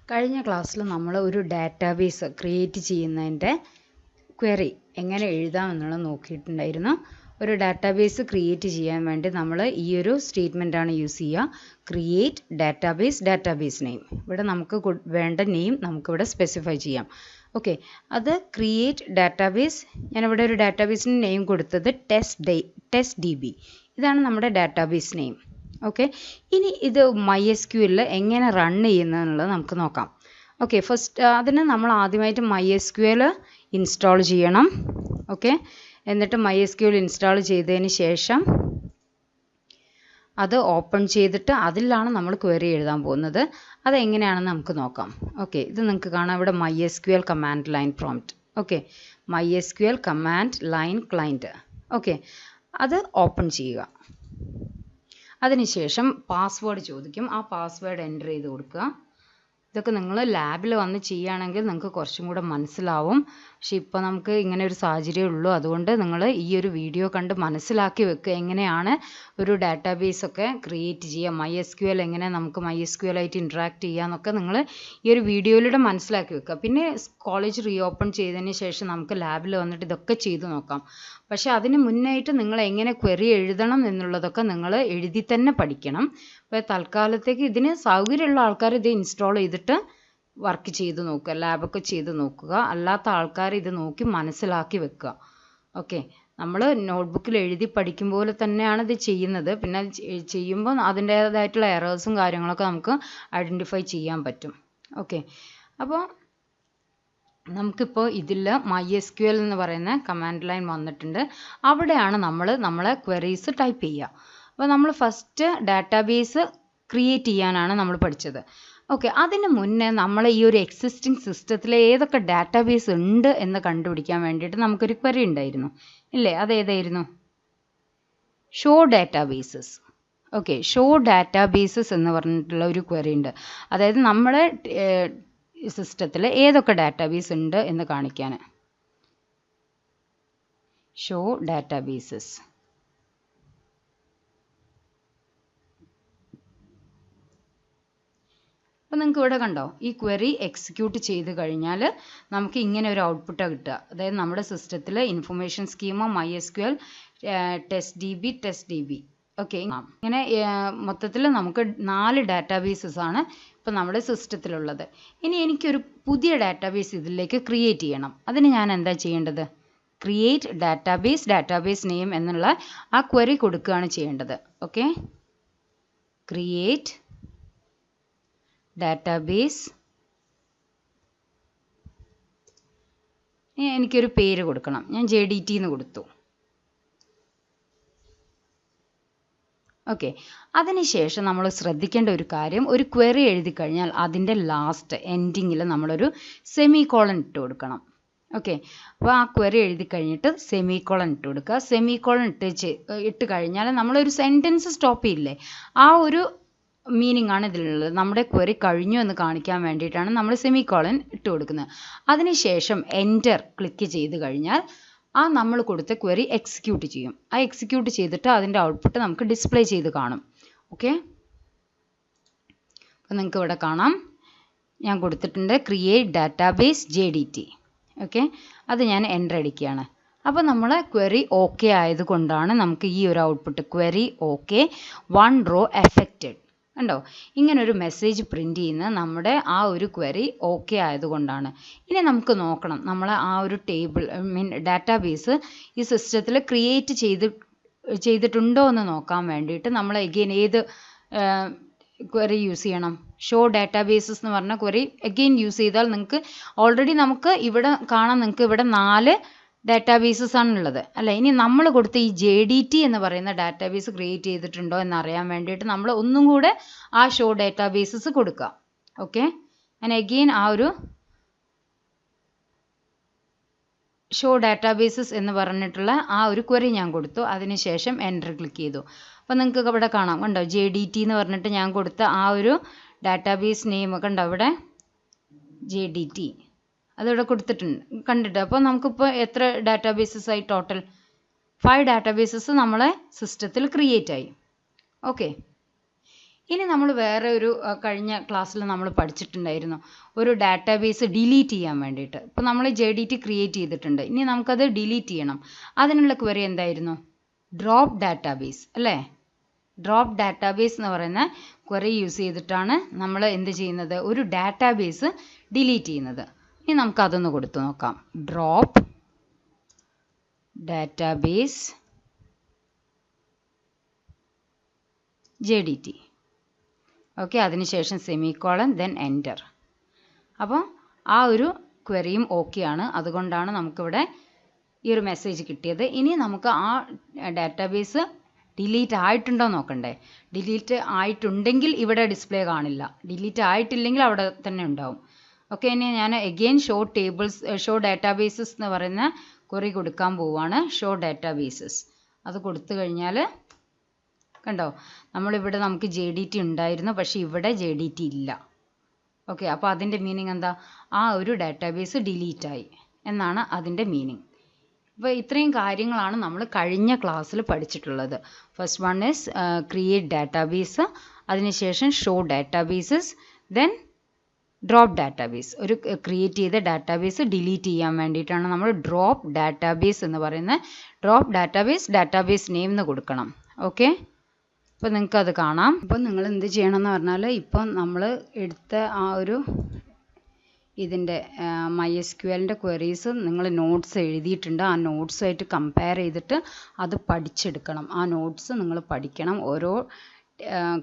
കഴിഞ്ഞ ക്ലാസ്സിൽ നമ്മൾ ഒരു ഡാറ്റാബേസ് ക്രിയേറ്റ് ചെയ്യുന്നതിൻ്റെ ക്വറി എങ്ങനെ എഴുതാമെന്നുള്ളത് നോക്കിയിട്ടുണ്ടായിരുന്നു. ഒരു ഡാറ്റാബേസ് ക്രിയേറ്റ് ചെയ്യാൻ വേണ്ടി നമ്മൾ ഈ ഒരു സ്റ്റേറ്റ്മെൻറ്റാണ് യൂസ് ചെയ്യുക. Create database name. ഇവിടെ നമുക്ക് വേണ്ട നെയിം നമുക്കിവിടെ സ്പെസിഫൈ ചെയ്യാം. ഓക്കെ, അത് ക്രിയേറ്റ് ഡാറ്റാബേസ്. ഞാനിവിടെ ഒരു ഡാറ്റാബേസിന് നെയിം കൊടുത്തത് ടെസ്റ്റ് DB. ഇതാണ് നമ്മുടെ ഡാറ്റാബേസ് നെയിം. ഓക്കെ, ഇനി ഇത് MySQL എങ്ങനെ റൺ ചെയ്യുന്നതെന്നുള്ളത് നമുക്ക് നോക്കാം. ഓക്കെ, അതിന് നമ്മൾ ആദ്യമായിട്ട് MySQL ഇൻസ്റ്റാൾ ചെയ്യണം. ഓക്കെ, എന്നിട്ട് MySQL ഇൻസ്റ്റാൾ ചെയ്തതിന് ശേഷം അത് ഓപ്പൺ ചെയ്തിട്ട് അതിലാണ് നമ്മൾ ക്വറി എഴുതാൻ പോകുന്നത്. അതെങ്ങനെയാണെന്ന് നമുക്ക് നോക്കാം. ഓക്കെ, ഇത് നിങ്ങൾക്ക് കാണാം ഇവിടെ MySQL command line prompt. Okay, MySQL command line client. Okay, അത് ഓപ്പൺ ചെയ്യുക. അതിനുശേഷം പാസ്വേഡ് ചോദിക്കും. ആ പാസ്വേഡ് എൻ്റർ ചെയ്ത് കൊടുക്കുക. ഇതൊക്കെ നിങ്ങൾ ലാബിൽ വന്ന് ചെയ്യുകയാണെങ്കിൽ നിങ്ങൾക്ക് കുറച്ചും കൂടെ മനസ്സിലാവും. പക്ഷെ ഇപ്പോൾ നമുക്ക് ഇങ്ങനെ ഒരു സാഹചര്യം ഉള്ളൂ. അതുകൊണ്ട് നിങ്ങൾ ഈ ഒരു വീഡിയോ കണ്ട് മനസ്സിലാക്കി വെക്കുക, എങ്ങനെയാണ് ഒരു ഡാറ്റാബേസ് ഒക്കെ ക്രിയേറ്റ് ചെയ്യുക, MySQL എങ്ങനെ നമുക്ക് MySQL ആയിട്ട് ഇൻട്രാക്ട് ചെയ്യാമെന്നൊക്കെ നിങ്ങൾ ഈ ഒരു വീഡിയോയിലൂടെ മനസ്സിലാക്കി വെക്കുക. പിന്നെ കോളേജ് റീഓപ്പൺ ചെയ്തതിന് ശേഷം നമുക്ക് ലാബിൽ വന്നിട്ട് ഇതൊക്കെ ചെയ്ത് നോക്കാം. പക്ഷെ അതിന് മുന്നായിട്ട് നിങ്ങൾ എങ്ങനെ ക്വറി എഴുതണം എന്നുള്ളതൊക്കെ നിങ്ങൾ എഴുതി തന്നെ പഠിക്കണം. അപ്പോൾ തൽക്കാലത്തേക്ക് ഇതിന് സൗകര്യമുള്ള ആൾക്കാർ ഇത് ഇൻസ്റ്റാൾ ചെയ്തിട്ട് വർക്ക് ചെയ്ത് നോക്കുക, ലാബൊക്കെ ചെയ്ത് നോക്കുക. അല്ലാത്ത ആൾക്കാർ ഇത് നോക്കി മനസ്സിലാക്കി വെക്കുക. ഓക്കെ, നമ്മൾ നോട്ട്ബുക്കിൽ എഴുതി പഠിക്കും പോലെ തന്നെയാണ് ഇത് ചെയ്യുന്നത്. പിന്നെ ചെയ്യുമ്പോൾ അതിൻ്റേതായിട്ടുള്ള എറേഴ്സും കാര്യങ്ങളൊക്കെ നമുക്ക് ഐഡൻറ്റിഫൈ ചെയ്യാൻ പറ്റും. ഓക്കെ, അപ്പോൾ നമുക്കിപ്പോൾ ഇതിൽ MySQL എന്ന് പറയുന്ന കമാൻഡ് ലൈൻ വന്നിട്ടുണ്ട്. അവിടെയാണ് നമ്മളെ ക്വറീസ് ടൈപ്പ് ചെയ്യുക. അപ്പോൾ നമ്മൾ ഫസ്റ്റ് ഡാറ്റാബേസ് ക്രിയേറ്റ് ചെയ്യാനാണ് നമ്മൾ പഠിച്ചത്. ഓക്കെ, അതിന് മുന്നേ നമ്മൾ ഈ ഒരു എക്സിസ്റ്റിംഗ് സിസ്റ്റത്തിൽ ഏതൊക്കെ ഡാറ്റാബേസ് ഉണ്ട് എന്ന് കണ്ടുപിടിക്കാൻ വേണ്ടിയിട്ട് നമുക്കൊരു ക്വറി ഉണ്ടായിരുന്നു ഇല്ലേ? അതേതായിരുന്നു? Show databases. Okay, show databases എന്ന് പറഞ്ഞിട്ടുള്ള ഒരു ക്വറി ഉണ്ട്. അതായത് നമ്മുടെ സിസ്റ്റത്തിൽ ഏതൊക്കെ ഡാറ്റാബേസ് ഉണ്ട് എന്ന് കാണിക്കാൻ. Show databases. അപ്പോൾ നിങ്ങൾക്ക് ഇവിടെ കണ്ടോ, ഈ ക്വറി എക്സിക്യൂട്ട് ചെയ്ത് കഴിഞ്ഞാൽ നമുക്ക് ഇങ്ങനെ ഒരു ഔട്ട്പുട്ടാണ് കിട്ടുക. അതായത് നമ്മുടെ സിസ്റ്റത്തിൽ information schema MySQL test DB. Okay, ഇങ്ങനെ മൊത്തത്തിൽ നമുക്ക് 4 ഡാറ്റാബേസസ് ആണ് ഇപ്പോൾ നമ്മുടെ സിസ്റ്റത്തിലുള്ളത്. ഇനി എനിക്കൊരു പുതിയ ഡാറ്റാബേസ് ഇതിലേക്ക് ക്രിയേറ്റ് ചെയ്യണം. അതിന് ഞാൻ എന്താ ചെയ്യേണ്ടത്? ക്രിയേറ്റ് ഡാറ്റാബേസ് നെയിം എന്നുള്ള ആ ക്വറി കൊടുക്കുകയാണ് ചെയ്യേണ്ടത്. Okay, create database. എനിക്കൊരു പേര് കൊടുക്കണം. ഞാൻ JDT എന്ന് കൊടുത്തു. ഓക്കെ, അതിനുശേഷം നമ്മൾ ശ്രദ്ധിക്കേണ്ട ഒരു കാര്യം, ഒരു ക്വറി എഴുതി കഴിഞ്ഞാൽ അതിൻ്റെ ലാസ്റ്റ് എൻഡിങ്ങിൽ നമ്മളൊരു സെമികോളൻ ഇട്ട് കൊടുക്കണം. ഓക്കെ, അപ്പോൾ ആ ക്വറി എഴുതി കഴിഞ്ഞിട്ട് സെമികോളൻ ഇട്ട് കൊടുക്കുക. സെമികോളൻ ഇട്ട് കഴിഞ്ഞാൽ നമ്മളൊരു സെൻറ്റൻസ് സ്റ്റോപ്പ് ചെയ്യില്ലേ, ആ ഒരു മീനിങ് ആണ് ഇതിലുള്ളത്. നമ്മുടെ ക്വറി കഴിഞ്ഞു എന്ന് കാണിക്കാൻ വേണ്ടിയിട്ടാണ് നമ്മൾ സെമികോളൻ ഇട്ട് കൊടുക്കുന്നത്. അതിനുശേഷം എൻ്റർ ക്ലിക്ക് ചെയ്ത് കഴിഞ്ഞാൽ ആ നമ്മൾ കൊടുത്ത ക്വറി എക്സിക്യൂട്ട് ചെയ്യും. ആ എക്സിക്യൂട്ട് ചെയ്തിട്ട് അതിൻ്റെ ഔട്ട്പുട്ട് നമുക്ക് ഡിസ്പ്ലേ ചെയ്ത് കാണും. ഓക്കെ, അപ്പോൾ നിങ്ങൾക്ക് ഇവിടെ കാണാം ഞാൻ കൊടുത്തിട്ടുണ്ട് ക്രിയേറ്റ് ഡാറ്റാബേസ് JDT. ഓക്കെ, അത് ഞാൻ എൻ്റർ അടിക്കുകയാണ്. അപ്പോൾ നമ്മളെ ക്വറി ഓക്കെ ആയതുകൊണ്ടാണ് നമുക്ക് ഈ ഒരു output query okay 1 row affected. കണ്ടോ, ഇങ്ങനൊരു മെസ്സേജ് പ്രിൻ്റ് ചെയ്യുന്ന നമ്മുടെ ആ ഒരു ക്വറി ഓക്കെ ആയതുകൊണ്ടാണ്. ഇനി നമുക്ക് നോക്കണം നമ്മൾ ആ ഒരു ഡാറ്റാബേസ് ഈ സിസ്റ്റത്തിൽ ക്രിയേറ്റ് ചെയ്തിട്ടുണ്ടോ എന്ന് നോക്കാൻ വേണ്ടിയിട്ട് നമ്മൾ എഗെയിൻ ഏത് ക്വറി യൂസ് ചെയ്യണം? ഷോ ഡാറ്റാബേസസ് എന്ന് പറഞ്ഞ ക്വറി എഗെയിൻ യൂസ് ചെയ്താൽ നിങ്ങൾക്ക് ഓൾറെഡി നമുക്ക് ഇവിടെ കാണാം, നിങ്ങൾക്ക് ഇവിടെ 4 ഡാറ്റാബേസസ് ആണുള്ളത് അല്ലേ? ഇനി നമ്മൾ കൊടുത്ത ഈ JDT എന്ന് പറയുന്ന ഡാറ്റാബേസ് ക്രിയേറ്റ് ചെയ്തിട്ടുണ്ടോ എന്നറിയാൻ വേണ്ടിയിട്ട് നമ്മൾ ഒന്നും കൂടെ ആ ഷോ ഡാറ്റാബേസസ് കൊടുക്കുക. ഓക്കെ, ഞാൻ എഗെയിൻ ആ ഒരു ഷോ ഡാറ്റാബേസസ് എന്ന് പറഞ്ഞിട്ടുള്ള ആ ഒരു ക്വറി ഞാൻ കൊടുത്തു. അതിനുശേഷം എൻ്റർ ക്ലിക്ക് ചെയ്തു. അപ്പോൾ നിങ്ങൾക്ക് ഇവിടെ കാണാം, കണ്ടോ, JDT എന്ന് പറഞ്ഞിട്ട് ഞാൻ കൊടുത്ത ആ ഒരു ഡാറ്റാബേസ് നെയിം ഒക്കെ ഉണ്ടോ ഇവിടെ JDT അതിവിടെ കണ്ടിട്ട്. അപ്പോൾ നമുക്കിപ്പോൾ എത്ര ഡാറ്റാബേസസ് ആയി? ടോട്ടൽ 5 ഡാറ്റാബേസസ് നമ്മളെ സിസ്റ്റത്തിൽ ക്രിയേറ്റ് ആയി. ഓക്കെ, ഇനി നമ്മൾ വേറെ ഒരു കഴിഞ്ഞ ക്ലാസ്സിൽ നമ്മൾ പഠിച്ചിട്ടുണ്ടായിരുന്നു ഒരു ഡാറ്റാബേസ് ഡിലീറ്റ് ചെയ്യാൻ വേണ്ടിയിട്ട്. ഇപ്പോൾ നമ്മൾ JDT ക്രിയേറ്റ് ചെയ്തിട്ടുണ്ട്, ഇനി നമുക്കത് ഡിലീറ്റ് ചെയ്യണം. അതിനുള്ള ക്വറി എന്തായിരുന്നു? ഡ്രോപ്പ് ഡാറ്റാബേസ് അല്ലേ? ഡ്രോപ്പ് ഡാറ്റാബേസ് എന്ന് പറയുന്ന ക്വറി യൂസ് ചെയ്തിട്ടാണ് നമ്മൾ എന്ത് ചെയ്യുന്നത്? ഒരു ഡാറ്റാബേസ് ഡിലീറ്റ് ചെയ്യുന്നത്. ഇനി നമുക്കതൊന്ന് കൊടുത്തു നോക്കാം. Drop database JDT. ഓക്കെ, അതിനുശേഷം സെമിക്കോളൻ ദെൻ എൻറ്റർ. അപ്പോൾ ആ ഒരു ക്വറിയും ഓക്കെയാണ്. അതുകൊണ്ടാണ് നമുക്കിവിടെ ഈ ഒരു മെസ്സേജ് കിട്ടിയത്. ഇനി നമുക്ക് ആ ഡാറ്റാബേസ് ഡിലീറ്റ് ആയിട്ടുണ്ടോ നോക്കണ്ടേ? ഡിലീറ്റ് ആയിട്ടുണ്ടെങ്കിൽ ഇവിടെ ഡിസ്പ്ലേ കാണില്ല, ഡിലീറ്റ് ആയിട്ടില്ലെങ്കിൽ അവിടെ തന്നെ ഉണ്ടാവും. ഓക്കെ, ഇനി ഞാൻ എഗെയിൻ ഷോ ഡാറ്റാബേസസ് എന്ന് പറയുന്ന ക്വറി കൊടുക്കാൻ പോവുകയാണ്. ഷോ ഡാറ്റാബേസസ് അത് കൊടുത്തു കഴിഞ്ഞാൽ കണ്ടോ, നമ്മളിവിടെ നമുക്ക് JDT ഉണ്ടായിരുന്നു, പക്ഷേ ഇവിടെ JDT ഇല്ല. ഓക്കെ, അപ്പോൾ അതിൻ്റെ മീനിങ് എന്താ? ആ ഒരു ഡാറ്റാബേസ് ഡിലീറ്റ് ആയി എന്നാണ് അതിൻ്റെ മീനിങ്. അപ്പോൾ ഇത്രയും കാര്യങ്ങളാണ് നമ്മൾ കഴിഞ്ഞ ക്ലാസ്സിൽ പഠിച്ചിട്ടുള്ളത്. First one is create database, അതിനുശേഷം show databases, then drop database. ഒരു ക്രിയേറ്റ് ചെയ്ത ഡാറ്റാബേസ് ഡിലീറ്റ് ചെയ്യാൻ വേണ്ടിയിട്ടാണ് നമ്മൾ ഡ്രോപ്പ് ഡാറ്റാബേസ് എന്ന് പറയുന്നത്. ഡ്രോപ്പ് ഡാറ്റാബേസ് നെയിം എന്ന് കൊടുക്കണം. ഓക്കെ, അപ്പോൾ നിങ്ങൾക്ക് അത് കാണാം. അപ്പോൾ നിങ്ങൾ എന്ത് ചെയ്യണം എന്ന് പറഞ്ഞാൽ, ഇപ്പം നമ്മൾ എടുത്ത ആ ഒരു ഇതിൻ്റെ MySQLൻ്റെ ക്വറീസ് നിങ്ങൾ നോട്ട്സ് എഴുതിയിട്ടുണ്ട്. ആ നോട്ട്സുമായിട്ട് കമ്പയർ ചെയ്തിട്ട് അത് പഠിച്ചെടുക്കണം. ആ നോട്ട്സ് നിങ്ങൾ പഠിക്കണം. ഓരോ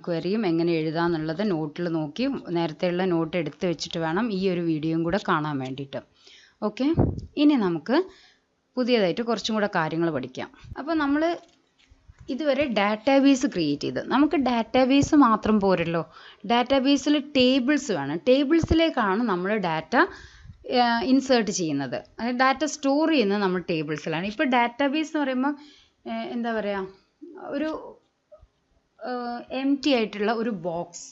ക്വറിയും എങ്ങനെ എഴുതാമെന്നുള്ളത് നോട്ടിൽ നോക്കി നേരത്തെയുള്ള നോട്ട് എടുത്ത് വെച്ചിട്ട് വേണം ഈ ഒരു വീഡിയോയും കൂടെ കാണാൻ വേണ്ടിയിട്ട്. ഓക്കെ, ഇനി നമുക്ക് പുതിയതായിട്ട് കുറച്ചും കൂടെ കാര്യങ്ങൾ പഠിക്കാം. അപ്പോൾ നമ്മൾ ഇതുവരെ ഡാറ്റാബേസ് ക്രിയേറ്റ് ചെയ്ത്, നമുക്ക് ഡാറ്റാബേസ് മാത്രം പോരല്ലോ, ഡാറ്റാബേസിൽ ടേബിൾസ് വേണം. ടേബിൾസിലേക്കാണ് നമ്മൾ ഡാറ്റ ഇൻസേർട്ട് ചെയ്യുന്നത്. അതായത് ഡാറ്റ സ്റ്റോർ ചെയ്യുന്നത് നമ്മൾ ടേബിൾസിലാണ്. ഇപ്പോൾ ഡാറ്റാബേസ് എന്ന് പറയുമ്പോൾ എന്താ പറയുക, ഒരു എംപ്റ്റി ആയിട്ടുള്ള ഒരു ബോക്സ്,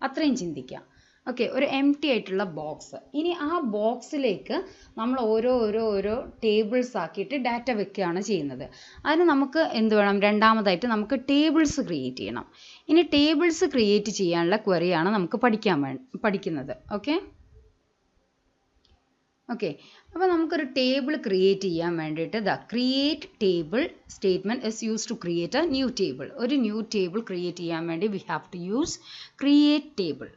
അത്രയും ചിന്തിക്കാം. ഓക്കെ, ഒരു എംപ്റ്റി ആയിട്ടുള്ള ബോക്സ്. ഇനി ആ ബോക്സിലേക്ക് നമ്മൾ ഓരോ ടേബിൾസ് ആക്കിയിട്ട് ഡാറ്റ വെക്കുകയാണ് ചെയ്യുന്നത്. അതിന് നമുക്ക് എന്ത് വേണം? രണ്ടാമതായിട്ട് നമുക്ക് ടേബിൾസ് ക്രിയേറ്റ് ചെയ്യണം. ഇനി ടേബിൾസ് ക്രിയേറ്റ് ചെയ്യാനുള്ള ക്വറിയാണ് നമുക്ക് പഠിക്കുന്നത്. ഓക്കെ, അപ്പോൾ നമുക്കൊരു ടേബിൾ ക്രിയേറ്റ് ചെയ്യാൻ വേണ്ടിയിട്ട് create table statement is use to create a new table. ഒരു ന്യൂ ടേബിൾ ക്രിയേറ്റ് ചെയ്യാൻ വേണ്ടി we have to use create table.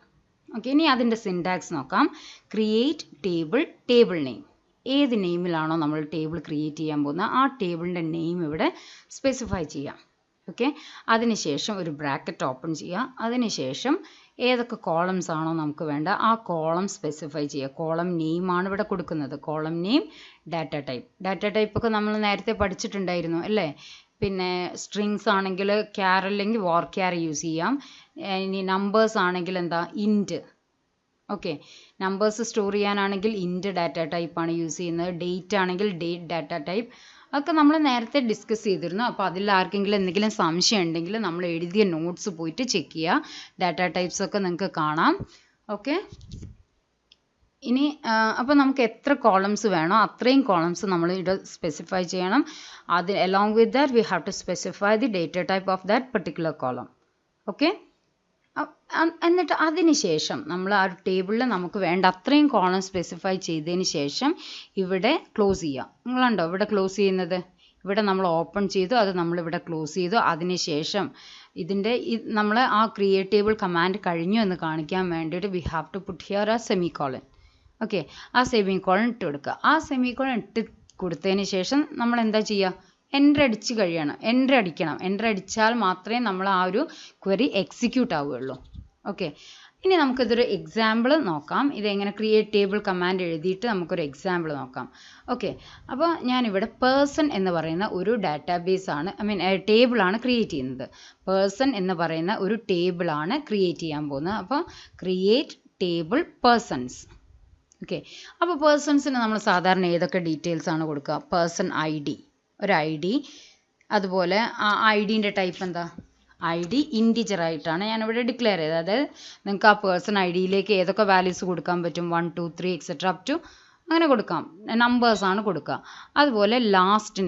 Okay, ഇനി അതിൻ്റെ സിൻടാക്സ് നോക്കാം. Create table name. ഏത് നെയിമിലാണോ നമ്മൾ ടേബിൾ ക്രിയേറ്റ് ചെയ്യാൻ പോകുന്നത് ആ ടേബിളിൻ്റെ നെയിം ഇവിടെ സ്പെസിഫൈ ചെയ്യാം. ഓക്കെ, അതിനുശേഷം ഒരു ബ്രാക്കറ്റ് ഓപ്പൺ ചെയ്യുക. അതിനുശേഷം ഏതൊക്കെ കോളംസ് ആണോ നമുക്ക് വേണ്ട ആ കോളം സ്പെസിഫൈ ചെയ്യുക. കോളം നെയിമാണ് ഇവിടെ കൊടുക്കുന്നത്. കോളം നെയിം, ഡാറ്റ ടൈപ്പ് ഒക്കെ നമ്മൾ നേരത്തെ പഠിച്ചിട്ടുണ്ടായിരുന്നു അല്ലേ? പിന്നെ സ്ട്രിങ്സ് ആണെങ്കിൽ ക്യാർ അല്ലെങ്കിൽ വാർക്യാർ യൂസ് ചെയ്യാം. ഇനി നമ്പേഴ്സ് ആണെങ്കിൽ എന്താ? ഇൻറ്റ്. ഓക്കെ, നമ്പേഴ്സ് സ്റ്റോർ ചെയ്യാനാണെങ്കിൽ ഇൻറ്റ് ഡാറ്റ ടൈപ്പാണ് യൂസ് ചെയ്യുന്നത്. ഡേറ്റ് ആണെങ്കിൽ ഡേറ്റ് ഡാറ്റ ടൈപ്പ്. അതൊക്കെ നമ്മൾ നേരത്തെ ഡിസ്കസ് ചെയ്തിരുന്നു. അപ്പോൾ അതിൽ ആർക്കെങ്കിലും എന്തെങ്കിലും സംശയം ഉണ്ടെങ്കിൽ നമ്മൾ എഴുതിയ നോട്ട്സ് പോയിട്ട് ചെക്ക് ചെയ്യുക. ഡാറ്റ ടൈപ്സ് ഒക്കെ നിങ്ങൾക്ക് കാണാം. ഓക്കെ, ഇനി അപ്പോൾ നമുക്ക് എത്ര കോളംസ് വേണോ അത്രയും കോളംസ് നമ്മൾ ഇവിടെ സ്പെസിഫൈ ചെയ്യണം. അത് along with that we have to specify the data type of that particular column. Okay, എന്നിട്ട് അതിന് ശേഷം നമ്മൾ ആ ഒരു ടേബിളിൽ നമുക്ക് വേണ്ട അത്രയും കോളം സ്പെസിഫൈ ചെയ്തതിന് ശേഷം ഇവിടെ ക്ലോസ് ചെയ്യുക. നിങ്ങളുണ്ടോ ഇവിടെ ക്ലോസ് ചെയ്യുന്നത്? ഇവിടെ നമ്മൾ ഓപ്പൺ ചെയ്തു, അത് നമ്മളിവിടെ ക്ലോസ് ചെയ്തു. അതിനുശേഷം ഇതിൻ്റെ നമ്മൾ ആ ക്രിയേറ്റ് ടേബിൾ കമാൻഡ് കഴിഞ്ഞു എന്ന് കാണിക്കാൻ വേണ്ടിയിട്ട് we have to put here ആ സെമിക്കോളൻ. ഓക്കെ, ആ സെമിക്കോളൻ ഇട്ട് കൊടുക്കുക. ആ സെമിക്കോളൻ ഇട്ട് കൊടുത്തതിന് ശേഷം നമ്മൾ എന്താ ചെയ്യുക? എൻ്റർ അടിക്കണം. എൻ്റർ അടിച്ചാൽ മാത്രമേ നമ്മൾ ആ ഒരു ക്വറി എക്സിക്യൂട്ട് ആവുകയുള്ളൂ. ഓക്കെ, ഇനി നമുക്കിതൊരു എക്സാമ്പിൾ നോക്കാം. ഇതെങ്ങനെ ക്രിയേറ്റ് ടേബിൾ കമാൻഡ് എഴുതിയിട്ട് നമുക്കൊരു എക്സാമ്പിൾ നോക്കാം. ഓക്കെ, അപ്പോൾ ഞാനിവിടെ പേഴ്സൺ എന്ന് പറയുന്ന ഒരു ഡാറ്റാബേസാണ് ടേബിളാണ് ക്രിയേറ്റ് ചെയ്യുന്നത്. പേഴ്സൺ എന്ന് പറയുന്ന ഒരു ടേബിളാണ് ക്രിയേറ്റ് ചെയ്യാൻ പോകുന്നത്. അപ്പോൾ ക്രിയേറ്റ് ടേബിൾ പേഴ്സൺസ്. ഓക്കെ, അപ്പോൾ പേഴ്സൺസിന് നമ്മൾ സാധാരണ ഏതൊക്കെ ഡീറ്റെയിൽസ് ആണ് കൊടുക്കുക? പേഴ്സൺ ID, ഒരു ID. അതുപോലെ ആ IDൻ്റെ ടൈപ്പ് എന്താ? ID ഇൻറ്റിജർ ആയിട്ടാണ് ഞാനിവിടെ ഡിക്ലെയർ ചെയ്തത്. അതായത് നിങ്ങൾക്ക് ആ പേഴ്സൺ IDയിലേക്ക് ഏതൊക്കെ വാല്യൂസ് കൊടുക്കാൻ പറ്റും? 1 2 3 എക്സെട്ര അപ് ടു അങ്ങനെ കൊടുക്കാം. നമ്പേഴ്സാണ് കൊടുക്കുക. അതുപോലെ ലാസ്റ്റ്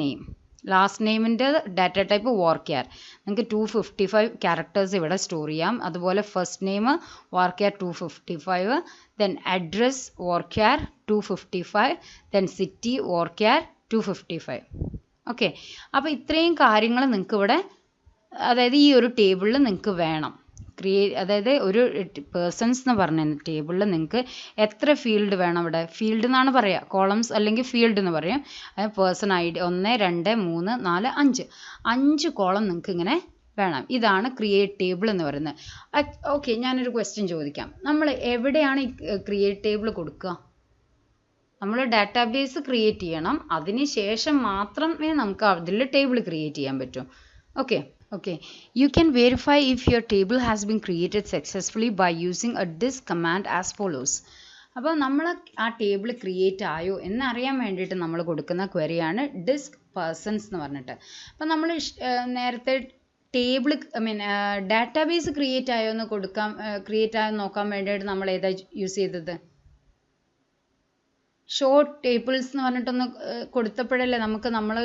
ലാസ്റ്റ് നെയിമിൻ്റെ ഡാറ്റ ടൈപ്പ് വർക്ക്യാർ. നിങ്ങൾക്ക് 255 ക്യാരക്ടേഴ്സ് ഇവിടെ സ്റ്റോർ ചെയ്യാം. അതുപോലെ first name varchar 255, then address varchar 255, then city varchar 255. Okay, അപ്പോൾ ഇത്രയും കാര്യങ്ങൾ നിങ്ങൾക്ക് ഇവിടെ, അതായത് ഈ ഒരു ടേബിളിൽ നിങ്ങൾക്ക് വേണം. അതായത് ഒരു പേഴ്സൺസ് എന്ന് പറഞ്ഞ ടേബിളിൽ നിങ്ങൾക്ക് എത്ര ഫീൽഡ് വേണം? ഇവിടെ ഫീൽഡ് എന്നാണ് പറയുക, കോളംസ് അല്ലെങ്കിൽ ഫീൽഡ് എന്ന് പറയും. അതായത് പേഴ്സൺ ഐ ഡി 1 2 3 4 5 കോളം നിങ്ങൾക്ക് ഇങ്ങനെ വേണം. ഇതാണ് ക്രിയേറ്റ് ടേബിൾ എന്ന് പറയുന്നത്. ഓക്കെ, ഞാനൊരു ക്വസ്റ്റ്യൻ ചോദിക്കാം. നമ്മൾ എവിടെയാണ് ഈ ക്രിയേറ്റ് ടേബിൾ കൊടുക്കുക? നമ്മൾ ഡാറ്റാബേസ് ക്രിയേറ്റ് ചെയ്യണം, അതിന് ശേഷം മാത്രമേ നമുക്ക് അതിൽ ടേബിൾ ക്രിയേറ്റ് ചെയ്യാൻ പറ്റൂ. Okay, you can verify if your table has been created successfully by using a disk command as follows. അപ്പോൾ നമ്മൾ ആ ടേബിൾ ക്രിയേറ്റ് ആയോ എന്നറിയാൻ വേണ്ടിയിട്ട് നമ്മൾ കൊടുക്കുന്ന ക്വറിയാണ് ഡിസ്ക് പേഴ്സൺസ് എന്ന് പറഞ്ഞിട്ട്. അപ്പോൾ നമ്മൾ നേരത്തെ ടേബിൾ ഡാറ്റാബേസ് ക്രിയേറ്റ് ആയോ എന്ന് ക്രിയേറ്റ് ആയോ നോക്കാൻ വേണ്ടിയിട്ട് നമ്മൾ ഏതാ യൂസ് ചെയ്തത്? ഷോ ടേബിൾസ് എന്ന് പറഞ്ഞിട്ടൊന്ന് കൊടുത്തപ്പോഴല്ലേ നമുക്ക് നമ്മൾ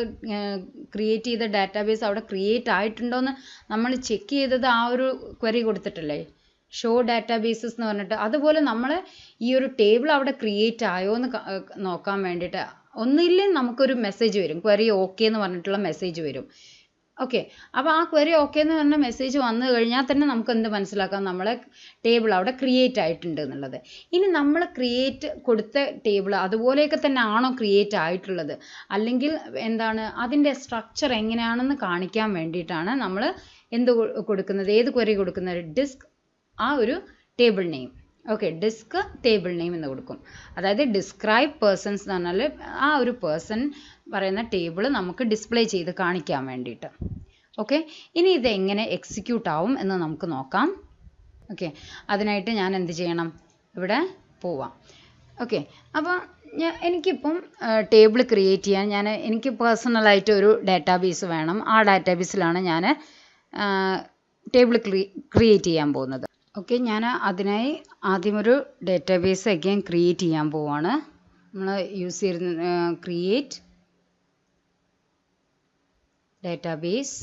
ക്രിയേറ്റ് ചെയ്ത ഡാറ്റാബേസ് അവിടെ ക്രിയേറ്റ് ആയിട്ടുണ്ടോ എന്ന് നമ്മൾ ചെക്ക് ചെയ്തത് ആ ഒരു ക്വറി കൊടുത്തിട്ടല്ലേ, ഷോ ഡാറ്റാബേസസ് എന്ന് പറഞ്ഞിട്ട്. അതുപോലെ നമ്മൾ ഈ ഒരു ടേബിൾ അവിടെ ക്രിയേറ്റ് ആയോ എന്ന് നോക്കാൻ വേണ്ടിയിട്ട് ഒന്നില്ലേ നമുക്കൊരു മെസ്സേജ് വരും, ക്വറി ഓക്കെ എന്ന് പറഞ്ഞിട്ടുള്ള മെസ്സേജ് വരും. ഓക്കെ, അപ്പോൾ ആ ക്വറി ഓക്കെ എന്ന് പറഞ്ഞ മെസ്സേജ് വന്നു കഴിഞ്ഞാൽ തന്നെ നമുക്ക് എന്ത് മനസ്സിലാക്കാം? നമ്മളെ ടേബിൾ അവിടെ ക്രിയേറ്റ് ആയിട്ടുണ്ട് എന്നുള്ളത്. ഇനി നമ്മൾ ക്രിയേറ്റ് കൊടുത്ത ടേബിൾ അതുപോലെയൊക്കെ തന്നെ ആണോ ക്രിയേറ്റ് ആയിട്ടുള്ളത്, അല്ലെങ്കിൽ എന്താണ് അതിൻ്റെ സ്ട്രക്ചർ എങ്ങനെയാണെന്ന് കാണിക്കാൻ വേണ്ടിയിട്ടാണ് നമ്മൾ എന്ത് കൊടുക്കുന്നത്, ഏത് ക്വറി കൊടുക്കുന്നത്? ഡിസ്ക് ആ ഒരു table name. Okay, desc table name എന്ന് കൊടുക്കും. അതായത് ഡിസ്ക്രൈബ് പേഴ്സൺസ് എന്ന് പറഞ്ഞാൽ ആ ഒരു പേഴ്സൺ പറയുന്ന ടേബിൾ നമുക്ക് ഡിസ്പ്ലേ ചെയ്ത് കാണിക്കാൻ വേണ്ടിയിട്ട്. ഓക്കെ, ഇനി ഇത് എങ്ങനെ എക്സിക്യൂട്ട് ആവും എന്ന് നമുക്ക് നോക്കാം. ഓക്കെ, അതിനായിട്ട് ഞാൻ എന്ത് ചെയ്യണം? ഇവിടെ പോവാം. ഓക്കെ, അപ്പോൾ എനിക്കിപ്പം ടേബിൾ ക്രിയേറ്റ് ചെയ്യാൻ എനിക്ക് പേഴ്സണലായിട്ട് ഒരു ഡാറ്റാബേസ് വേണം. ആ ഡാറ്റാബേസിലാണ് ഞാൻ ടേബിൾ ക്രിയേറ്റ് ചെയ്യാൻ പോകുന്നത്. ഓക്കെ, ഞാൻ അതിനായി ആദ്യം ഒരു ഡാറ്റാബേസ് അഗൈൻ ക്രിയേറ്റ് ചെയ്യാൻ പോവാണ്. നമ്മൾ യൂസ് ചെയ്യുന്ന create database,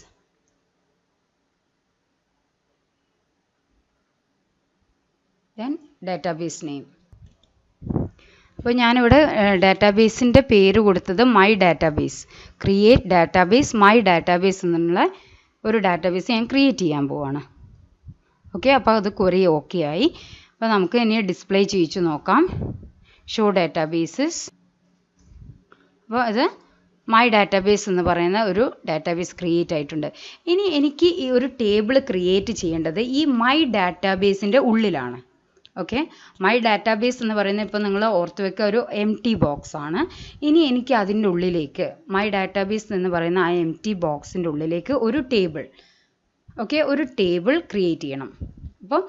then database name. അപ്പോൾ ഞാനിവിടെ ഡാറ്റാബേസിൻ്റെ പേര് കൊടുത്തത് my database. Create database my database എന്നുള്ള ഒരു ഡാറ്റാബേസ് ഞാൻ ക്രിയേറ്റ് ചെയ്യാൻ പോവാണ്. ഓക്കെ, അപ്പോൾ അത് ക്വറി ഓക്കെ ആയി. അപ്പോൾ നമുക്ക് ഇനി ഡിസ്പ്ലേ ചെയ്യിച്ച് നോക്കാം. Show databases. അപ്പോൾ അത് മൈ ഡാറ്റാബേസ് എന്ന് പറയുന്ന ഒരു ഡാറ്റാബേസ് ക്രിയേറ്റ് ആയിട്ടുണ്ട്. ഇനി എനിക്ക് ഈ ഒരു ടേബിൾ ക്രിയേറ്റ് ചെയ്യേണ്ടത് ഈ മൈ ഡാറ്റാബേസിൻ്റെ ഉള്ളിലാണ്. ഓക്കെ, മൈ ഡാറ്റാബേസ് എന്ന് പറയുന്നത് ഇപ്പോൾ നിങ്ങൾ ഓർത്ത് വെക്കുക ഒരു എംപ്റ്റി ബോക്സ് ആണ്. ഇനി എനിക്ക് അതിൻ്റെ ഉള്ളിലേക്ക് മൈ ഡാറ്റാബേസ് എന്ന് പറയുന്ന ആ എംപ്റ്റി ബോക്സിൻ്റെ ഉള്ളിലേക്ക് ഒരു ടേബിൾ, ഓക്കെ, ഒരു ടേബിൾ ക്രിയേറ്റ് ചെയ്യണം. അപ്പോൾ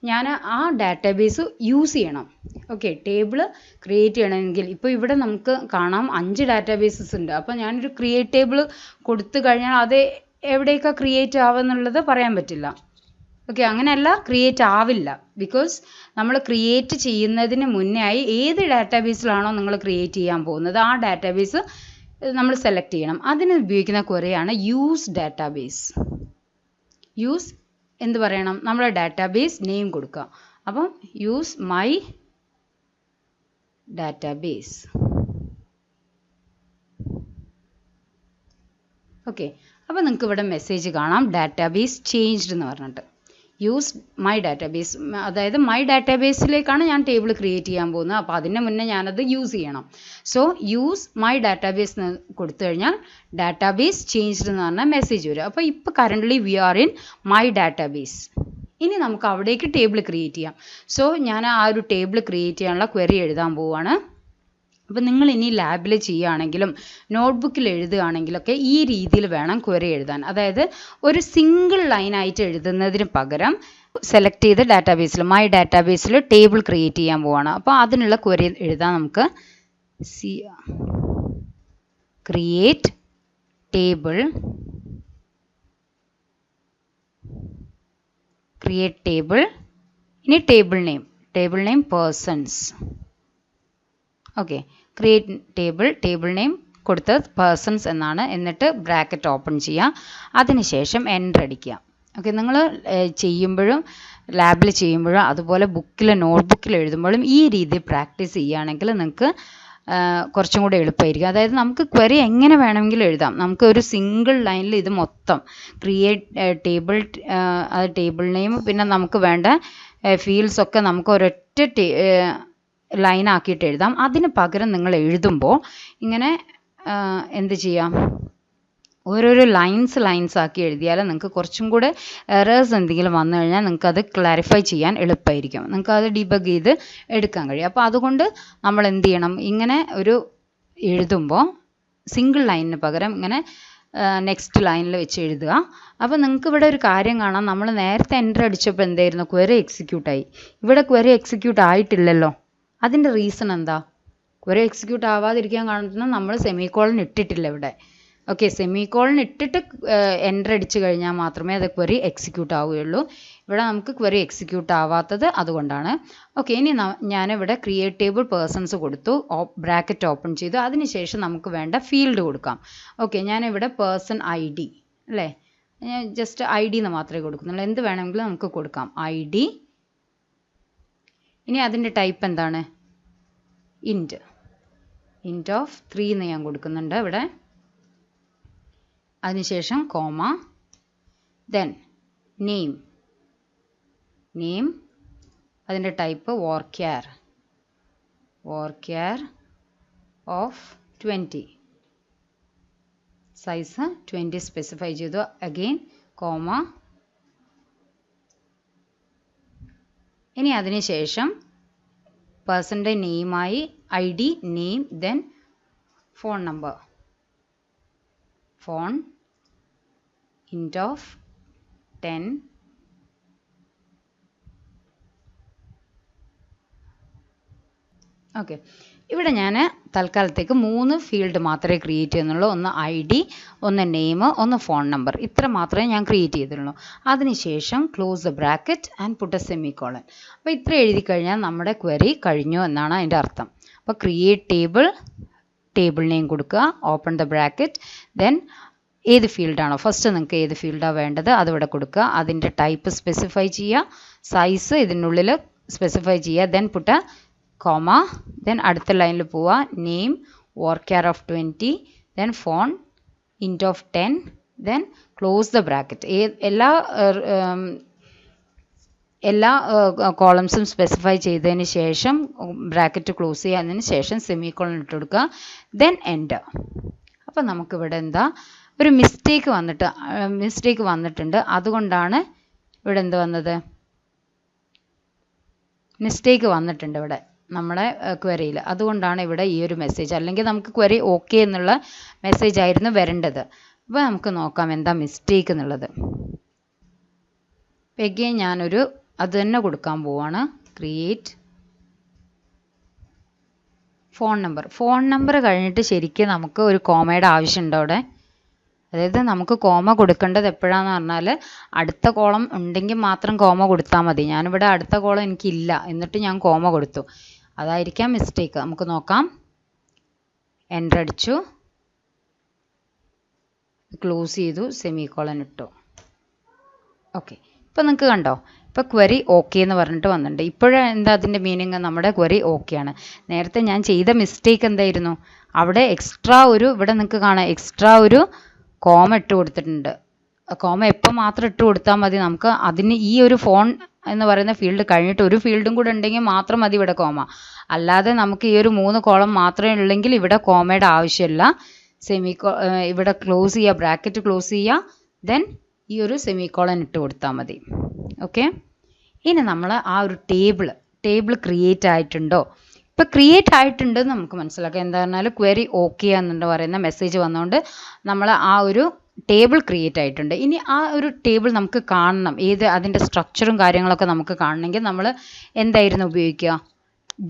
ഞാൻ ആ ഡാറ്റാബേസ് യൂസ് ചെയ്യണം. ഓക്കെ, ടേബിൾ ക്രിയേറ്റ് ചെയ്യണമെങ്കിൽ ഇപ്പോൾ ഇവിടെ നമുക്ക് കാണാം 5 ഡാറ്റാബേസസ് ഉണ്ട്. അപ്പോൾ ഞാനൊരു ക്രിയേറ്റ് ടേബിൾ കൊടുത്തു കഴിഞ്ഞാൽ അത് എവിടെയൊക്കെ ക്രിയേറ്റ് ആവുമെന്നുള്ളത് പറയാൻ പറ്റില്ല. ഓക്കെ, അങ്ങനെയല്ല, ക്രിയേറ്റ് ആവില്ല. ബിക്കോസ് നമ്മൾ ക്രിയേറ്റ് ചെയ്യുന്നതിന് മുന്നേ ആയി ഏത് ഡാറ്റാബേസിലാണോ നിങ്ങൾ ക്രിയേറ്റ് ചെയ്യാൻ പോകുന്നത് ആ ഡാറ്റാബേസ് നമ്മൾ സെലക്ട് ചെയ്യണം. അതിന് ഉപയോഗിക്കുന്ന ക്വറിയാണ് യൂസ് ഡാറ്റാബേസ്. യൂസ് എന്ത് പറയണം? നമ്മുടെ ഡാറ്റാബേസ് നെയിം കൊടുക്കുക. അപ്പം യൂസ് മൈ ഡാറ്റാബേസ്. ഓക്കെ, അപ്പോൾ നിങ്ങൾക്ക് ഇവിടെ മെസ്സേജ് കാണാം ഡാറ്റാബേസ് ചേഞ്ച്ഡ് എന്ന് പറഞ്ഞിട്ട്. യൂസ് മൈ ഡാറ്റാബേസ്, അതായത് മൈ ഡാറ്റാബേസിലേക്കാണ് ഞാൻ ടേബിൾ ക്രിയേറ്റ് ചെയ്യാൻ പോകുന്നത്. അപ്പോൾ അതിന് മുന്നേ ഞാനത് യൂസ് ചെയ്യണം. സോ യൂസ് മൈ ഡാറ്റാബേസ് എന്ന് കൊടുത്തു കഴിഞ്ഞാൽ ഡാറ്റാബേസ് ചേഞ്ച്ഡ് എന്ന് പറഞ്ഞാൽ മെസ്സേജ് വരും. അപ്പോൾ ഇപ്പോൾ currently we are in my database. ഇനി നമുക്ക് അവിടേക്ക് ടേബിൾ ക്രിയേറ്റ് ചെയ്യാം. സോ ഞാൻ ആ ഒരു ടേബിൾ ക്രിയേറ്റ് ചെയ്യാനുള്ള ക്വറി എഴുതാൻ പോവുകയാണ്. അപ്പോൾ നിങ്ങൾ ഇനി ലാബിൽ ചെയ്യുകയാണെങ്കിലും നോട്ട്ബുക്കിൽ എഴുതുകയാണെങ്കിലൊക്കെ ഈ രീതിയിൽ വേണം ക്വറി എഴുതാൻ. അതായത് ഒരു സിംഗിൾ ലൈനായിട്ട് എഴുതുന്നതിന് പകരം സെലക്ട് ചെയ്ത് ഡാറ്റാബേസിൽ മൈ ഡാറ്റാബേസിൽ ടേബിൾ ക്രിയേറ്റ് ചെയ്യാൻ പോവാണ്. അപ്പോൾ അതിനുള്ള ക്വറി എഴുതാൻ നമുക്ക് ക്രിയേറ്റ് ടേബിൾ, ക്രിയേറ്റ് ടേബിൾ, ഇനി table name persons. Okay, create table name കൊടുത്തത് പേഴ്സൺസ് എന്നാണ്. എന്നിട്ട് ബ്രാക്കറ്റ് ഓപ്പൺ ചെയ്യുക, അതിനുശേഷം എൻ്റർ അടിക്കുക. ഓക്കെ, നിങ്ങൾ ചെയ്യുമ്പോഴും ലാബിൽ ചെയ്യുമ്പോഴും അതുപോലെ ബുക്കിൽ നോട്ട്ബുക്കിൽ എഴുതുമ്പോഴും ഈ രീതി പ്രാക്ടീസ് ചെയ്യുകയാണെങ്കിൽ നിങ്ങൾക്ക് കുറച്ചും കൂടെ എളുപ്പമായിരിക്കും. അതായത് നമുക്ക് ക്വറി എങ്ങനെ വേണമെങ്കിലും എഴുതാം. നമുക്ക് ഒരു സിംഗിൾ ലൈനിൽ ഇത് മൊത്തം ക്രിയേറ്റ് ടേബിൾ, അത് ടേബിൾ നെയിം, പിന്നെ നമുക്ക് വേണ്ട ഫീൽഡ്സ് ഒക്കെ നമുക്ക് ഒരൊറ്റ ലൈൻ ആക്കിയിട്ട് എഴുതാം. അതിന് പകരം നിങ്ങൾ എഴുതുമ്പോൾ ഇങ്ങനെ എന്ത് ചെയ്യാം, ഓരോരോ ലൈൻസ് ആക്കി എഴുതിയാൽ നിങ്ങൾക്ക് കുറച്ചും കൂടെ എറേഴ്സ് എന്തെങ്കിലും വന്നു കഴിഞ്ഞാൽ നിങ്ങൾക്ക് അത് ക്ലാരിഫൈ ചെയ്യാൻ എളുപ്പമായിരിക്കും. നിങ്ങൾക്ക് അത് ഡിബഗ് ചെയ്ത് എടുക്കാൻ കഴിയും. അപ്പോൾ അതുകൊണ്ട് നമ്മൾ എന്ത് ചെയ്യണം, ഇങ്ങനെ ഒരു എഴുതുമ്പോൾ സിംഗിൾ ലൈനിന് പകരം ഇങ്ങനെ നെക്സ്റ്റ് ലൈനിൽ വെച്ച് എഴുതുക. അപ്പോൾ നിങ്ങൾക്ക് ഇവിടെ ഒരു കാര്യം കാണാം, നമ്മൾ നേരത്തെ എൻ്റർ അടിച്ചപ്പോൾ എന്തായിരുന്നു, ക്വറി എക്സിക്യൂട്ടായി. ഇവിടെ ക്വറി എക്സിക്യൂട്ട് ആയിട്ടില്ലല്ലോ. അതിൻ്റെ റീസൺ എന്താ? ക്വറി എക്സിക്യൂട്ട് ആവാതിരിക്കാൻ കാരണം നമ്മൾ സെമിക്കോളൻ ഇട്ടിട്ടില്ല ഇവിടെ. ഓക്കെ, സെമിക്കോളൻ ഇട്ടിട്ട് എൻ്റർ അടിച്ചു കഴിഞ്ഞാൽ മാത്രമേ അത് ക്വറി എക്സിക്യൂട്ട് ആവുകയുള്ളൂ. ഇവിടെ നമുക്ക് ക്വറി എക്സിക്യൂട്ട് ആവാത്തത് അതുകൊണ്ടാണ്. ഓക്കെ, ഇനി ഞാനിവിടെ ക്രിയേറ്റ് ടേബിൾ പേഴ്സൺസ് കൊടുത്തു, ബ്രാക്കറ്റ് ഓപ്പൺ ചെയ്തു. അതിനുശേഷം നമുക്ക് വേണ്ട ഫീൽഡ് കൊടുക്കാം. ഓക്കെ, ഞാനിവിടെ പേഴ്സൺ ID അല്ലേ, ഞാൻ ജസ്റ്റ് ID എന്ന് മാത്രമേ കൊടുക്കുന്നുള്ളൂ. എന്ത് വേണമെങ്കിലും നമുക്ക് കൊടുക്കാം, ID. ഇനി അതിൻ്റെ ടൈപ്പ് എന്താണ്, ഇൻറ്റ് ഓഫ് 3 എന്ന് ഞാൻ കൊടുക്കുന്നുണ്ട് ഇവിടെ. അതിനുശേഷം കോമ, ദെൻ നെയിം, അതിൻ്റെ ടൈപ്പ് വർക്ക്യാർ ഓഫ് 20, സൈസ് 20 സ്പെസിഫൈ ചെയ്തു. Again comma. ഇനി അതിനുശേഷം പേഴ്സൻ്റെ നെയിമായി ID, name, then phone number, phone int of 10. Okay, ഇവിടെ ഞാൻ തൽക്കാലത്തേക്ക് 3 ഫീൽഡ് മാത്രമേ ക്രിയേറ്റ് ചെയ്യുന്നുള്ളൂ. ഒന്ന് ID, ഒന്ന് നെയിം, ഒന്ന് ഫോൺ നമ്പർ. ഇത്ര മാത്രമേ ഞാൻ ക്രിയേറ്റ് ചെയ്തിട്ടുള്ളൂ. അതിനുശേഷം close the bracket and put a semicolon. അപ്പോൾ ഇത്ര എഴുതി കഴിഞ്ഞാൽ നമ്മുടെ ക്വറി കഴിഞ്ഞു എന്നാണ് അതിൻ്റെ അർത്ഥം. അപ്പോൾ ക്രിയേറ്റ് ടേബിൾ നെയിം കൊടുക്കുക, ഓപ്പൺ ദ ബ്രാക്കറ്റ്, ദെൻ ഏത് ഫീൽഡാണോ ഫസ്റ്റ് നിങ്ങൾക്ക് ഏത് ഫീൽഡാണ് വേണ്ടത് അതിവിടെ കൊടുക്കുക. അതിൻ്റെ ടൈപ്പ് സ്പെസിഫൈ ചെയ്യുക, സൈസ് ഇതിനുള്ളിൽ സ്പെസിഫൈ ചെയ്യുക, ദെൻ പുട്ട കോമ, ദെൻ അടുത്ത ലൈനിൽ പോവുക, name varchar of 20, then phone int of 10, then close the bracket. എല്ലാ കോളംസും സ്പെസിഫൈ ചെയ്തതിന് ശേഷം ബ്രാക്കറ്റ് ക്ലോസ് ചെയ്യുക, അതിന് ശേഷം സെമിക്കോളൻ ഇട്ട് കൊടുക്കുക, ദെൻ എൻ്റർ. അപ്പം നമുക്കിവിടെ എന്താ ഒരു മിസ്റ്റേക്ക് വന്നിട്ടുണ്ട്. അതുകൊണ്ടാണ് ഇവിടെ എന്ത് വന്നത്, മിസ്റ്റേക്ക് വന്നിട്ടുണ്ട് ഇവിടെ നമ്മുടെ ക്വറിയിൽ. അതുകൊണ്ടാണ് ഇവിടെ ഈ ഒരു മെസ്സേജ്. അല്ലെങ്കിൽ നമുക്ക് ക്വറി ഓക്കെ എന്നുള്ള മെസ്സേജ് ആയിരുന്നു വരേണ്ടത്. അപ്പോൾ നമുക്ക് നോക്കാം എന്താ മിസ്റ്റേക്ക് എന്നുള്ളത്. എഗെയിൻ ഞാനൊരു അത് തന്നെ കൊടുക്കാൻ പോവാണ്, ക്രിയേറ്റ് ഫോൺ നമ്പർ കഴിഞ്ഞിട്ട് ശരിക്കും നമുക്ക് ഒരു കോമയുടെ ആവശ്യമുണ്ടോ അവിടെ. അതായത് നമുക്ക് കോമ കൊടുക്കേണ്ടത് എപ്പോഴാണെന്ന് പറഞ്ഞാൽ അടുത്ത കോളം ഉണ്ടെങ്കിൽ മാത്രം കോമ കൊടുത്താൽ മതി. ഞാനിവിടെ അടുത്ത കോളം എനിക്കില്ല, എന്നിട്ട് ഞാൻ കോമ കൊടുത്തു, അതായിരിക്കാം മിസ്റ്റേക്ക്. നമുക്ക് നോക്കാം, എൻ്റർ അടിച്ചു, ക്ലോസ് ചെയ്തു, സെമിക്കോളൻ ഇട്ടു. ഓക്കെ, ഇപ്പോൾ നിങ്ങൾക്ക് കണ്ടോ, ഇപ്പോൾ ക്വറി ഓക്കെ എന്ന് പറഞ്ഞിട്ട് വന്നിട്ടുണ്ട്. ഇപ്പോഴെന്താ അതിൻ്റെ മീനിങ്, നമ്മുടെ ക്വറി ഓക്കെ ആണ്. നേരത്തെ ഞാൻ ചെയ്ത മിസ്റ്റേക്ക് എന്തായിരുന്നു, അവിടെ ഇവിടെ നിങ്ങൾക്ക് കാണാം എക്സ്ട്രാ ഒരു കോമ ഇട്ട് കൊടുത്തിട്ടുണ്ട്. കോമ എപ്പോൾ മാത്രം ഇട്ട് കൊടുത്താൽ മതി, നമുക്ക് അതിന് ഈ ഒരു ഫോൺ എന്ന് പറയുന്ന ഫീൽഡ് കഴിഞ്ഞിട്ട് ഒരു ഫീൽഡും കൂടെ ഉണ്ടെങ്കിൽ മാത്രം മതി ഇവിടെ കോമ. അല്ലാതെ നമുക്ക് ഈ ഒരു 3 കോളം മാത്രമേ ഉള്ളെങ്കിൽ ഇവിടെ കോമയുടെ ആവശ്യമില്ല. ഇവിടെ ക്ലോസ് ചെയ്യുക, ബ്രാക്കറ്റ് ക്ലോസ് ചെയ്യുക, ദെൻ ഈ ഒരു സെമിക്കോളൻ ഇട്ട് കൊടുത്താൽ മതി. ഓക്കെ, ഇനി നമ്മൾ ആ ഒരു ടേബിൾ ക്രിയേറ്റ് ആയിട്ടുണ്ടോ, ഇപ്പോൾ ക്രിയേറ്റ് ആയിട്ടുണ്ടെന്ന് നമുക്ക് മനസ്സിലാക്കാം. എന്താ പറഞ്ഞാൽ ക്വറി ഓക്കെ എന്നുണ്ട് പറയുന്ന മെസ്സേജ് വന്നുകൊണ്ട് നമ്മൾ ആ ഒരു ടേബിൾ ക്രിയേറ്റ് ആയിട്ടുണ്ട്. ഇനി ആ ഒരു ടേബിൾ നമുക്ക് കാണണം, അതിൻ്റെ സ്ട്രക്ചറും കാര്യങ്ങളൊക്കെ നമുക്ക് കാണണമെങ്കിൽ നമ്മൾ എന്തായിരുന്നു ഉപയോഗിക്കുക,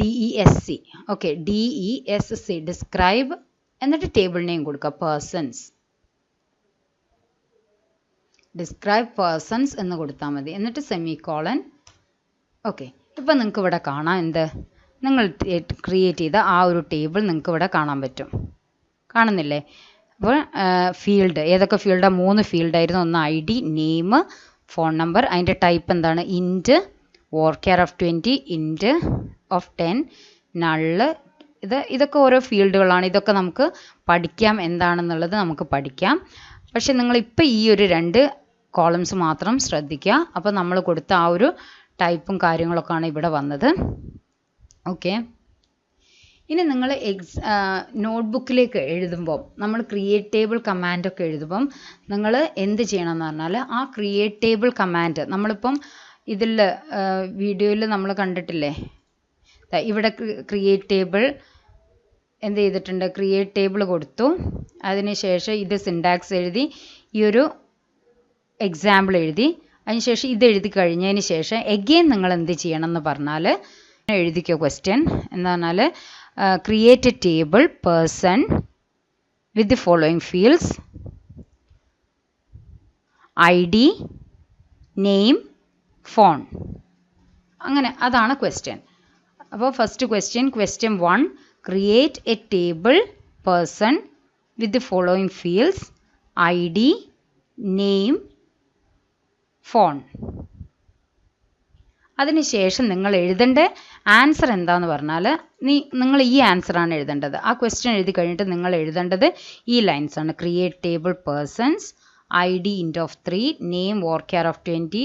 DESC. ഓക്കെ, DESC ഡിസ്ക്രൈബ്, എന്നിട്ട് ടേബിൾ നെയിം കൊടുക്കുക, ഡിസ്ക്രൈബ് പേഴ്സൺസ് എന്ന് കൊടുത്താൽ മതി, എന്നിട്ട് സെമിക്കോളൻ. ഓക്കെ, ഇപ്പം നിങ്ങൾക്ക് ഇവിടെ കാണാം, നിങ്ങൾ ക്രിയേറ്റ് ചെയ്ത ആ ഒരു ടേബിൾ നിങ്ങൾക്ക് ഇവിടെ കാണാൻ പറ്റും. കാണുന്നില്ലേ? അപ്പോൾ ഫീൽഡ് ഏതൊക്കെ ഫീൽഡാണ്? 3 ഫീൽഡായിരുന്നു. ഒന്ന് ID, നെയിം, ഫോൺ നമ്പർ. അതിൻ്റെ ടൈപ്പ് എന്താണ്? ഇൻറ്റ്, വോർക്യാർ ഓഫ് 20, ഇൻറ്റ് ഓഫ് 10, നള്ള്. ഇതൊക്കെ ഓരോ ഫീൽഡുകളാണ്. ഇതൊക്കെ നമുക്ക് പഠിക്കാം, എന്താണെന്നുള്ളത് നമുക്ക് പഠിക്കാം. പക്ഷെ നിങ്ങളിപ്പോൾ ഈ ഒരു 2 കോളംസ് മാത്രം ശ്രദ്ധിക്കുക. അപ്പോൾ നമ്മൾ കൊടുത്ത ആ ഒരു ടൈപ്പും കാര്യങ്ങളൊക്കെയാണ് ഇവിടെ വന്നത്. ഓക്കെ, ഇനി നിങ്ങൾ നോട്ട്ബുക്കിലേക്ക് എഴുതുമ്പം, നമ്മൾ ക്രിയേറ്റ് ടേബിൾ കമാൻഡൊക്കെ എഴുതുമ്പം നിങ്ങൾ എന്ത് ചെയ്യണം എന്ന് പറഞ്ഞാൽ, ആ ക്രിയേറ്റ് ടേബിൾ കമാൻഡ് നമ്മളിപ്പം ഇതിൽ വീഡിയോയിൽ നമ്മൾ കണ്ടിട്ടില്ലേ, ഇവിടെ ക്രിയേറ്റ് ടേബിൾ എന്ത് ചെയ്തിട്ടുണ്ട്? ക്രിയേറ്റ് ടേബിൾ കൊടുത്തു. അതിനുശേഷം ഇത് സിൻടാക്സ് എഴുതി, ഈ ഒരു എക്സാമ്പിൾ എഴുതി, അതിനുശേഷം ഇത് എഴുതി കഴിഞ്ഞതിന് ശേഷം എഗെയിൻ നിങ്ങൾ എന്ത് ചെയ്യണം എന്ന് പറഞ്ഞാൽ, എഴുതിക്കോ ക്വസ്റ്റ്യൻ എന്താ പറഞ്ഞാൽ, create A table person with the following fields ID, name, phone. അങ്ങനെ അതാണ് ക്വസ്റ്റ്യൻ. അപ്പോൾ first question 1, create A table person with the following fields ID, name, phone. അതിനുശേഷം നിങ്ങൾ എഴുതേണ്ട ആൻസർ എന്താണെന്ന് പറഞ്ഞാൽ, നിങ്ങൾ ഈ ആൻസറാണ് എഴുതേണ്ടത്. ആ ക്വസ്റ്റ്യൻ എഴുതി കഴിഞ്ഞിട്ട് നിങ്ങൾ എഴുതേണ്ടത് ഈ ലൈൻസ് ആണ്. Create table persons, ID int of 3, name varchar of 20,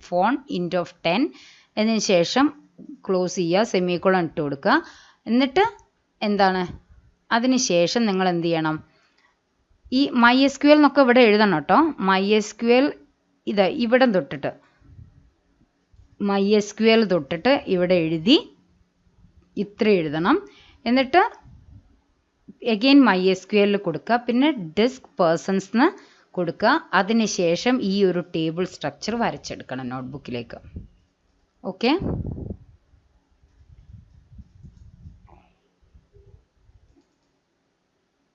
phone int of 10. എന്നതിന് ശേഷം ക്ലോസ് ചെയ്യുക, സെമിക്കോളൻ ഇട്ട് കൊടുക്കുക. എന്നിട്ട് എന്താണ്, അതിന് ശേഷം നിങ്ങൾ എന്ത് ചെയ്യണം? ഈ MySQL എന്നൊക്കെ ഇവിടെ എഴുതണം കേട്ടോ. MySQL ഇവിടെ തൊട്ടിട്ട് MySQL തൊട്ടിട്ട് ഇവിടെ എഴുതി ഇത്ര എഴുതണം. എന്നിട്ട് എഗെയിൻ MySQL കൊടുക്കുക, പിന്നെ ഡിസ്ക് പേഴ്സൺസ് കൊടുക്കുക. അതിനുശേഷം ഈ ഒരു ടേബിൾ സ്ട്രക്ചർ വരച്ചെടുക്കണം നോട്ട്ബുക്കിലേക്ക്. ഓക്കെ.